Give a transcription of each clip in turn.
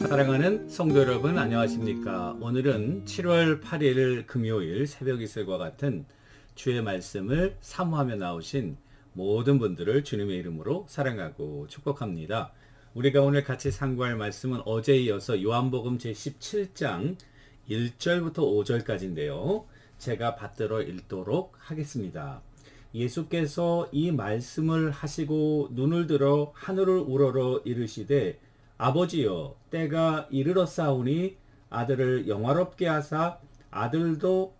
사랑하는 성도 여러분, 안녕하십니까? 오늘은 7월 8일 금요일 새벽 이슬과 같은 주의 말씀을 사모하며 나오신 모든 분들을 주님의 이름으로 사랑하고 축복합니다. 우리가 오늘 같이 상고할 말씀은 어제에 이어서 요한복음 제17장 1절부터 5절까지인데요. 제가 받들어 읽도록 하겠습니다. 예수께서 이 말씀을 하시고 눈을 들어 하늘을 우러러 이르시되 아버지여, 때가 이르렀사오니 아들을 영화롭게 하사 아들로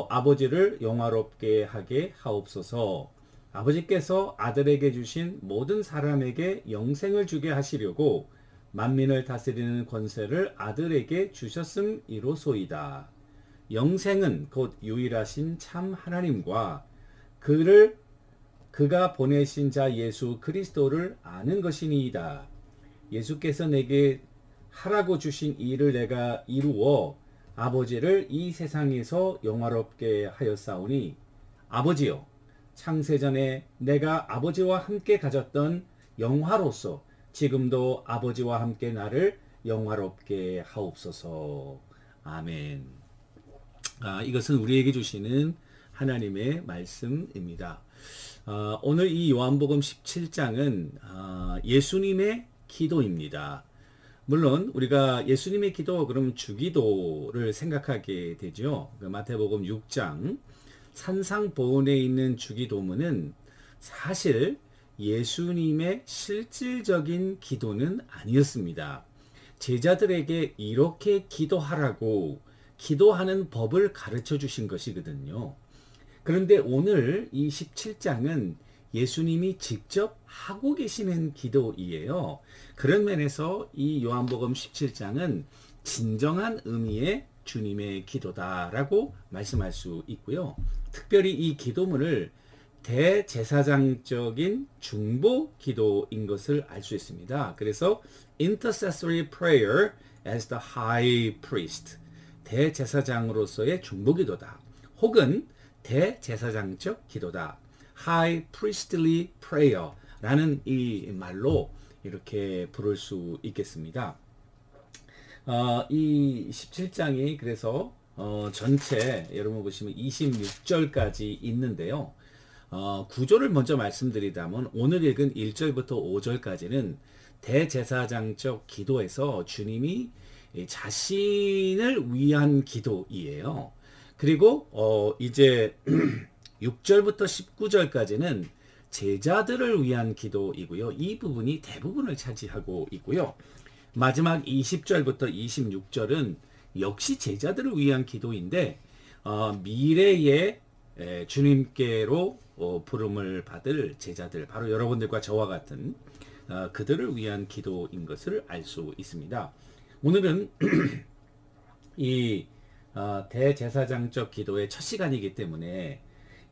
아버지를 영화롭게 하게 하옵소서. 아버지께서 아들에게 주신 모든 사람에게 영생을 주게 하시려고 만민을 다스리는 권세를 아들에게 주셨음이로소이다. 영생은 곧 유일하신 참 하나님과 그가 보내신 자 예수 그리스도를 아는 것이니이다. 예수께서 내게 하라고 주신 일을 내가 이루어 아버지를 이 세상에서 영화롭게 하였사오니 아버지여, 창세전에 내가 아버지와 함께 가졌던 영화로서 지금도 아버지와 함께 나를 영화롭게 하옵소서. 아멘. 이것은 우리에게 주시는 하나님의 말씀입니다. 오늘 이 요한복음 17장은 예수님의 기도입니다. 물론 우리가 예수님의 기도 그러면 주기도를 생각하게 되죠. 마태복음 6장 산상보훈에 있는 주기도문은 사실 예수님의 실질적인 기도는 아니었습니다. 제자들에게 이렇게 기도하라고 기도하는 법을 가르쳐 주신 것이거든요. 그런데 오늘 이 17장은 예수님이 직접 하고 계시는 기도이에요. 그런 면에서 이 요한복음 17장은 진정한 의미의 주님의 기도다라고 말씀할 수 있고요. 특별히 이 기도문을 대제사장적인 중보 기도인 것을 알 수 있습니다. 그래서 intercessory prayer as the high priest, 대제사장으로서의 중보 기도다. 혹은 대제사장적 기도다. High priestly prayer라는 이 말로 이렇게 부를 수 있겠습니다. 이 17장이 그래서 전체 여러분 보시면 26절까지 있는데요. 구조를 먼저 말씀드리자면 오늘 읽은 1절부터 5절까지는 대제사장적 기도에서 주님이 자신을 위한 기도이에요. 그리고 이제 6절부터 19절까지는 제자들을 위한 기도이고요. 이 부분이 대부분을 차지하고 있고요. 마지막 20절부터 26절은 역시 제자들을 위한 기도인데 미래의 주님께로 부름을 받을 제자들, 바로 여러분들과 저와 같은 그들을 위한 기도인 것을 알 수 있습니다. 오늘은 이 대제사장적 기도의 첫 시간이기 때문에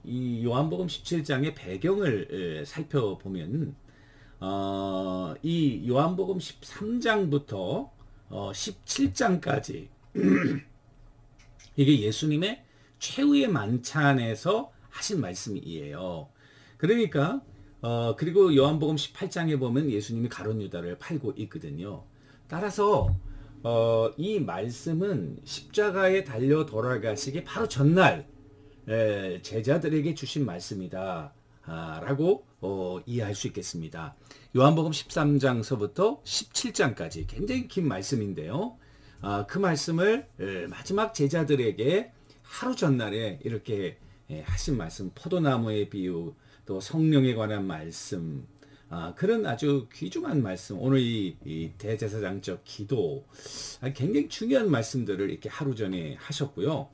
이 요한복음 17장의 배경을 살펴보면 이 요한복음 13장부터 17장까지 이게 예수님의 최후의 만찬에서 하신 말씀이에요. 그러니까 그리고 요한복음 18장에 보면 예수님이 가룟 유다를 팔고 있거든요. 따라서 이 말씀은 십자가에 달려 돌아가시기 바로 전날 제자들에게 주신 말씀이다 라고 이해할 수 있겠습니다. 요한복음 13장서부터 17장까지 굉장히 긴 말씀인데요. 그 말씀을 마지막 제자들에게 하루 전날에 이렇게 하신 말씀, 포도나무의 비유, 또 성령에 관한 말씀, 그런 아주 귀중한 말씀, 오늘 이 대제사장적 기도, 굉장히 중요한 말씀들을 이렇게 하루 전에 하셨고요.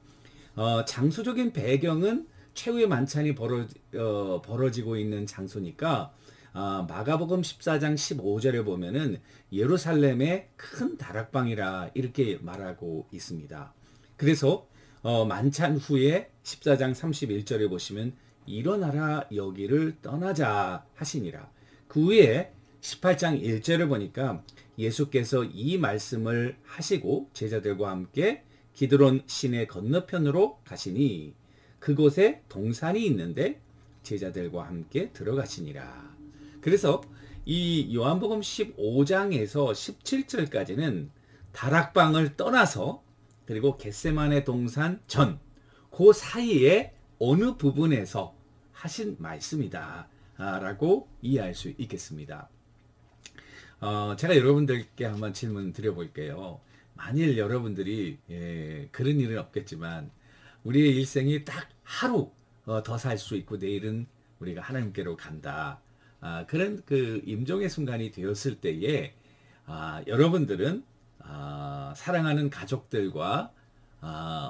장소적인 배경은 최후의 만찬이 벌어지고 있는 장소니까 마가복음 14장 15절에 보면은 예루살렘의 큰 다락방이라 이렇게 말하고 있습니다. 그래서 만찬 후에 14장 31절에 보시면 일어나라 여기를 떠나자 하시니라. 그 후에 18장 1절을 보니까 예수께서 이 말씀을 하시고 제자들과 함께 기드론 시내 건너편으로 가시니 그곳에 동산이 있는데 제자들과 함께 들어가시니라. 그래서 이 요한복음 15장에서 17절까지는 다락방을 떠나서 그리고 겟세마네 동산 전 그 사이에 어느 부분에서 하신 말씀이다 라고 이해할 수 있겠습니다. 제가 여러분들께 한번 질문 드려볼게요. 만일 여러분들이 그런 일은 없겠지만 우리의 일생이 딱 하루 더 살 수 있고 내일은 우리가 하나님께로 간다. 그런 그 임종의 순간이 되었을 때에 여러분들은 사랑하는 가족들과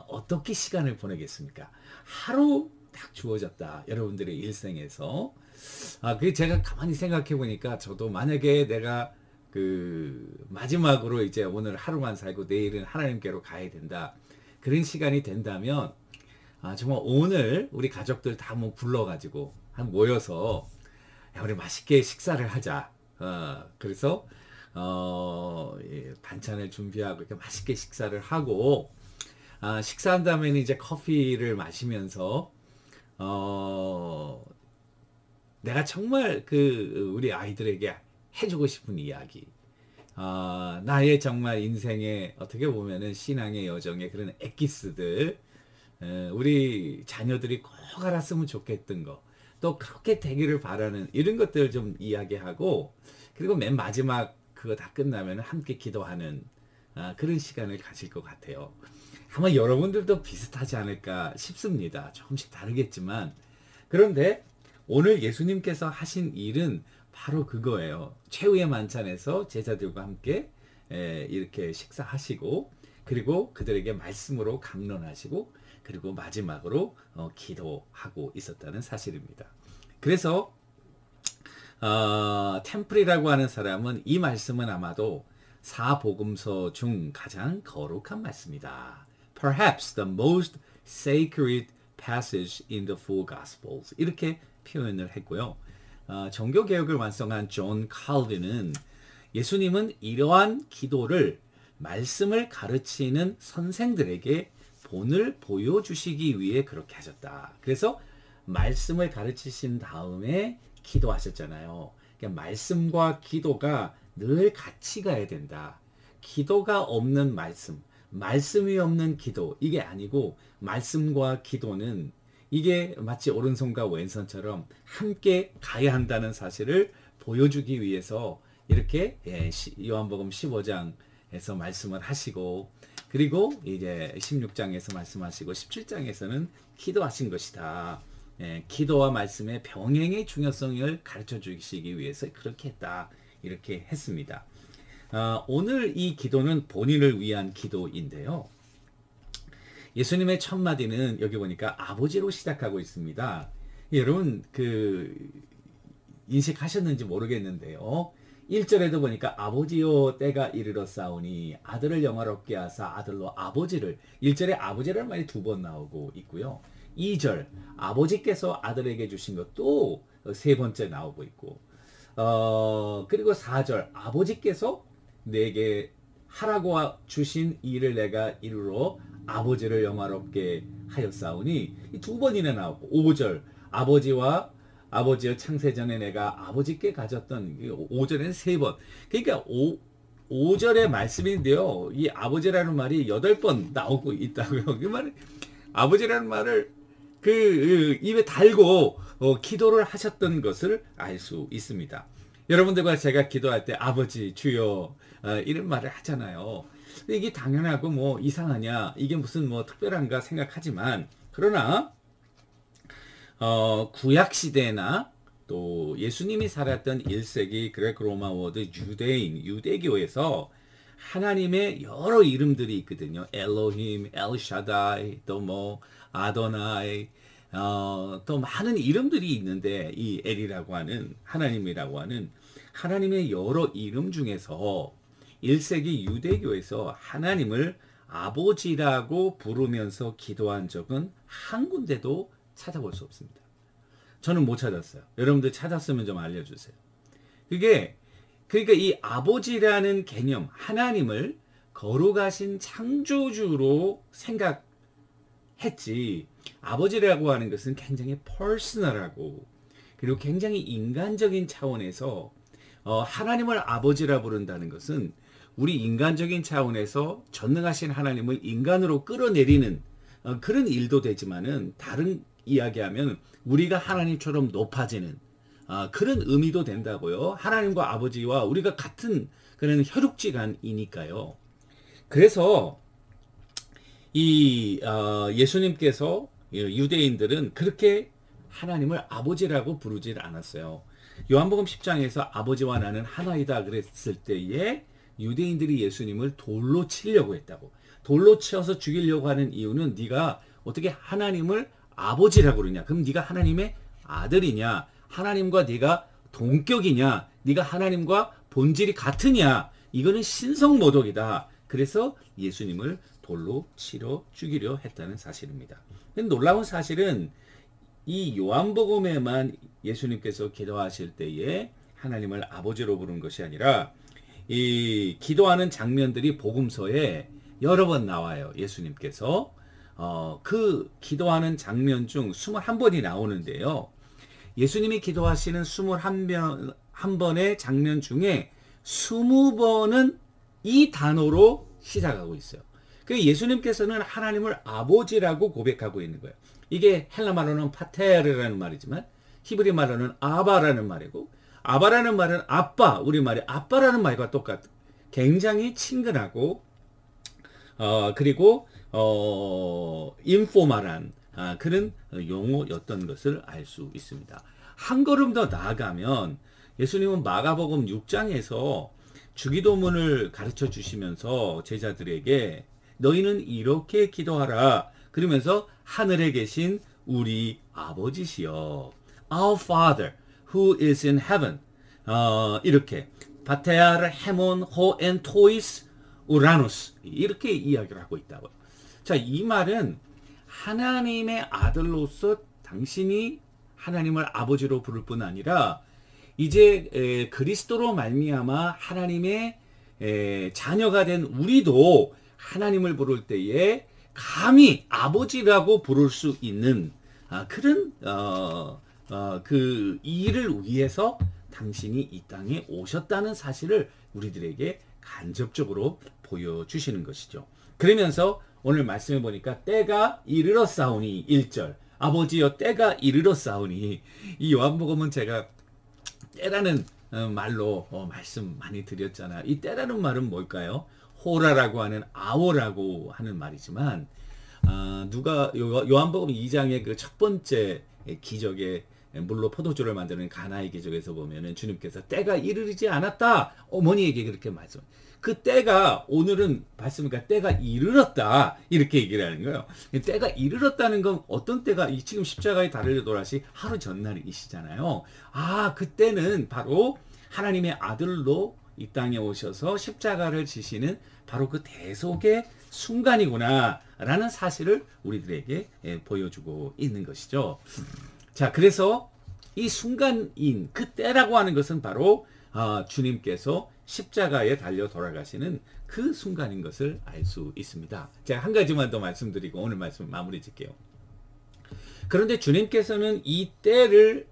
어떻게 시간을 보내겠습니까? 하루 딱 주어졌다. 여러분들의 일생에서. 그게 제가 가만히 생각해 보니까 저도 만약에 내가 그 마지막으로 이제 오늘 하루만 살고 내일은 하나님께로 가야 된다. 그런 시간이 된다면 정말 오늘 우리 가족들 다 한번 불러가지고 한 모여서 야, 우리 맛있게 식사를 하자. 그래서 반찬을 준비하고 이렇게 맛있게 식사를 하고 식사한 다음에는 이제 커피를 마시면서 내가 정말 그 우리 아이들에게 해주고 싶은 이야기, 나의 정말 인생의 어떻게 보면은 신앙의 여정의 그런 엑기스들, 우리 자녀들이 꼭 알았으면 좋겠던 거, 또 그렇게 되기를 바라는 이런 것들을 좀 이야기하고, 그리고 맨 마지막 그거 다 끝나면 함께 기도하는 그런 시간을 가질 것 같아요. 아마 여러분들도 비슷하지 않을까 싶습니다. 조금씩 다르겠지만. 그런데 오늘 예수님께서 하신 일은 바로 그거예요. 최후의 만찬에서 제자들과 함께 이렇게 식사하시고, 그리고 그들에게 말씀으로 강론하시고, 그리고 마지막으로 기도하고 있었다는 사실입니다. 그래서 템플이라고 하는 사람은 이 말씀은 아마도 사복음서 중 가장 거룩한 말씀이다. Perhaps the most sacred passage in the four Gospels. 이렇게 표현을 했고요. 종교개혁을 완성한 존 칼빈은 예수님은 이러한 기도를 말씀을 가르치는 선생들에게 본을 보여주시기 위해 그렇게 하셨다. 그래서 말씀을 가르치신 다음에 기도하셨잖아요. 그러니까 말씀과 기도가 늘 같이 가야 된다. 기도가 없는 말씀, 말씀이 없는 기도, 이게 아니고 말씀과 기도는 이게 마치 오른손과 왼손처럼 함께 가야 한다는 사실을 보여주기 위해서 이렇게 요한복음 15장에서 말씀을 하시고, 그리고 이제 16장에서 말씀하시고 17장에서는 기도하신 것이다. 기도와 말씀의 병행의 중요성을 가르쳐 주시기 위해서 그렇게 했다. 이렇게 했습니다. 오늘 이 기도는 본인을 위한 기도인데요. 예수님의 첫 마디는 여기 보니까 아버지로 시작하고 있습니다. 여러분 인식하셨는지 모르겠는데요. 1절에도 보니까 아버지요 때가 이르렀사오니 아들을 영화롭게 하사 아들로 아버지를, 1절에 아버지라는 말이 2번 나오고 있고요. 2절 아버지께서 아들에게 주신 것도 3번째 나오고 있고, 그리고 4절 아버지께서 내게 하라고 주신 일을 내가 이루러 아버지를 영화롭게 하였사오니 2번이나 나오고, 5절 아버지여 창세전에 내가 아버지께 가졌던, 5절에는 3번. 그러니까 5절의 말씀인데요. 이 아버지라는 말이 8번 나오고 있다고요. 그 말은 아버지라는 말을 입에 달고 기도를 하셨던 것을 알 수 있습니다. 여러분들과 제가 기도할 때 아버지 주여 이런 말을 하잖아요. 근데 이게 당연하고 뭐 이상하냐, 이게 무슨 뭐 특별한가 생각하지만, 그러나 구약 시대나 또 예수님이 살았던 1세기 그레코 로마 워드 유대교에서 하나님의 여러 이름들이 있거든요. 엘로힘, 엘샤다이, 또 뭐 아도나이, 또 많은 이름들이 있는데, 이 엘이라고 하는 하나님이라고 하는 하나님의 여러 이름 중에서 1세기 유대교에서 하나님을 아버지라고 부르면서 기도한 적은 한 군데도 찾아볼 수 없습니다. 저는 못 찾았어요. 여러분들 찾았으면 좀 알려주세요. 그러니까 이 아버지라는 개념, 하나님을 거룩하신 창조주로 생각했지, 아버지라고 하는 것은 굉장히 퍼스널하고, 그리고 굉장히 인간적인 차원에서 하나님을 아버지라 부른다는 것은 우리 인간적인 차원에서 전능하신 하나님을 인간으로 끌어내리는 그런 일도 되지만은, 다른 이야기하면 우리가 하나님처럼 높아지는 그런 의미도 된다고요. 하나님과 아버지와 우리가 같은 그런 혈육지간이니까요. 그래서 이 예수님께서 유대인들은 그렇게 하나님을 아버지라고 부르질 않았어요. 요한복음 10장에서 아버지와 나는 하나이다 그랬을 때에 유대인들이 예수님을 돌로 치려고 했다고. 돌로 치어서 죽이려고 하는 이유는 네가 어떻게 하나님을 아버지라고 그러냐? 그럼 네가 하나님의 아들이냐? 하나님과 네가 동격이냐? 네가 하나님과 본질이 같으냐? 이거는 신성모독이다. 그래서 예수님을 돌로 치러 죽이려 했다는 사실입니다. 근데 놀라운 사실은 이 요한복음에만 예수님께서 기도하실 때에 하나님을 아버지로 부른 것이 아니라 이 기도하는 장면들이 복음서에 여러 번 나와요. 예수님께서 그 기도하는 장면 중 21번이 나오는데요. 예수님이 기도하시는 21번의 장면 중에 20번은 이 단어로 시작하고 있어요. 그 예수님께서는 하나님을 아버지라고 고백하고 있는 거예요. 이게 헬라 말로는 파테르라는 말이지만 히브리 말로는 아바라는 말이고, 아바라는 말은 아빠, 우리말의 아빠라는 말과 똑같은 굉장히 친근하고 그리고 인포멀한 그런 용어였던 것을 알 수 있습니다. 한 걸음 더 나아가면 예수님은 마가복음 6장에서 주기도문을 가르쳐 주시면서 제자들에게 너희는 이렇게 기도하라 그러면서 하늘에 계신 우리 아버지시여, Our Father who is in heaven, 이렇게 바테아르 헤몬 호엔 토이스 우라누스 이렇게 이야기를 하고 있다고요. 자, 이 말은 하나님의 아들로서 당신이 하나님을 아버지로 부를 뿐 아니라 이제 그리스도로 말미암아 하나님의 자녀가 된 우리도 하나님을 부를 때에 감히 아버지라고 부를 수 있는 그런 그 일을 위해서 당신이 이 땅에 오셨다는 사실을 우리들에게 간접적으로 보여주시는 것이죠. 그러면서 오늘 말씀해 보니까 때가 이르렀사오니 1절 아버지여 때가 이르렀사오니, 이 요한복음은 제가 때라는 말로 말씀 많이 드렸잖아요. 이 때라는 말은 뭘까요? 호라라고 하는 아오라고 하는 말이지만 누가 요한복음 2장의 그 첫 번째 기적의 물로 포도주를 만드는 가나의 기적에서 보면은 주님께서 때가 이르지 않았다 어머니에게 그렇게 말씀. 그 때가 오늘은 봤습니까? 때가 이르렀다 이렇게 얘기를 하는 거예요. 때가 이르렀다는 건 어떤 때가 지금 십자가에 달려 돌아시 하루 전날이시잖아요. 그때는 바로 하나님의 아들로 이 땅에 오셔서 십자가를 지시는 바로 그 대속의 순간이구나 라는 사실을 우리들에게 보여주고 있는 것이죠. 자, 그래서 이 순간인 그 때라고 하는 것은 바로 주님께서 십자가에 달려 돌아가시는 그 순간인 것을 알 수 있습니다. 제가 한 가지만 더 말씀드리고 오늘 말씀 마무리 짓게요. 그런데 주님께서는 이 때를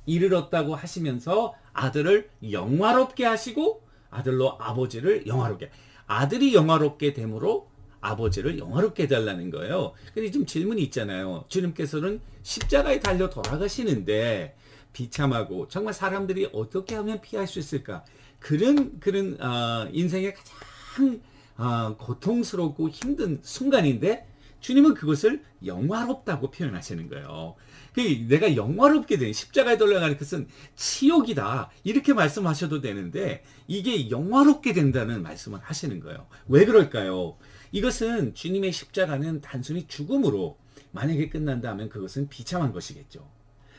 이르렀다고 하시면서 아들을 영화롭게 하시고 아들로 아버지를 영화롭게, 아들이 영화롭게 됨으로 아버지를 영화롭게 해달라는 거예요. 근데 지금 질문이 있잖아요. 주님께서는 십자가에 달려 돌아가시는데 비참하고 정말 사람들이 어떻게 하면 피할 수 있을까? 그런 인생의 가장 고통스럽고 힘든 순간인데 주님은 그것을 영화롭다고 표현하시는 거예요. 내가 영화롭게 된 십자가에 돌아가는 것은 치욕이다 이렇게 말씀하셔도 되는데 이게 영화롭게 된다는 말씀을 하시는 거예요. 왜 그럴까요? 이것은 주님의 십자가는 단순히 죽음으로 만약에 끝난다면 그것은 비참한 것이겠죠.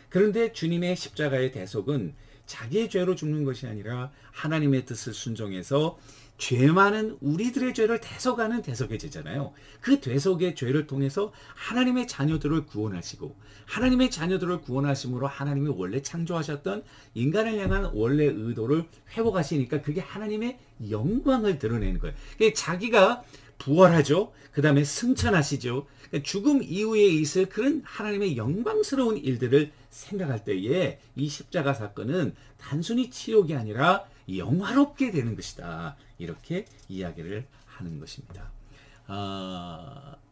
그런데 주님의 십자가의 대속은 자기의 죄로 죽는 것이 아니라 하나님의 뜻을 순종해서 죄 많은 우리들의 죄를 대속하는 대속의 죄잖아요. 그 대속의 죄를 통해서 하나님의 자녀들을 구원하시고 하나님의 자녀들을 구원하심으로 하나님이 원래 창조하셨던 인간을 향한 원래 의도를 회복하시니까 그게 하나님의 영광을 드러내는 거예요. 자기가 부활하죠. 그 다음에 승천하시죠. 그러니까 죽음 이후에 있을 그런 하나님의 영광스러운 일들을 생각할 때에 이 십자가 사건은 단순히 치욕이 아니라 영화롭게 되는 것이다. 이렇게 이야기를 하는 것입니다.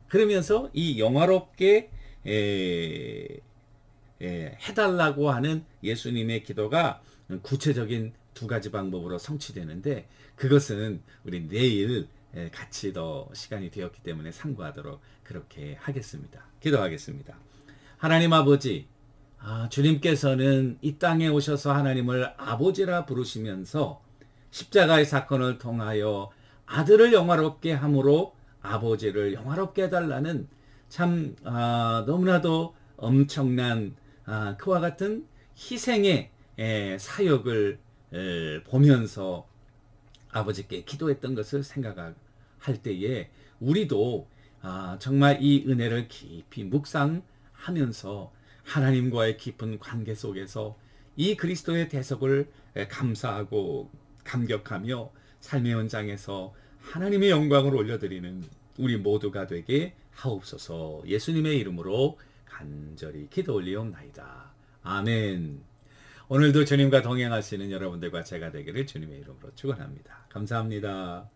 그러면서 이 영화롭게 해달라고 하는 예수님의 기도가 구체적인 두 가지 방법으로 성취되는데, 그것은 우리 내일 같이 더 시간이 되었기 때문에 상고하도록 그렇게 하겠습니다. 기도하겠습니다. 하나님 아버지, 주님께서는 이 땅에 오셔서 하나님을 아버지라 부르시면서 십자가의 사건을 통하여 아들을 영화롭게 함으로 아버지를 영화롭게 해달라는 참 너무나도 엄청난 그와 같은 희생의 사역을 보면서 아버지께 기도했던 것을 생각할 때에 우리도 정말 이 은혜를 깊이 묵상하면서 하나님과의 깊은 관계 속에서 이 그리스도의 대속을 감사하고 감격하며 삶의 현장에서 하나님의 영광을 올려드리는 우리 모두가 되게 하옵소서. 예수님의 이름으로 간절히 기도 올리옵나이다. 아멘. 오늘도 주님과 동행하시는 여러분들과 제가 되기를 주님의 이름으로 축원합니다. 감사합니다.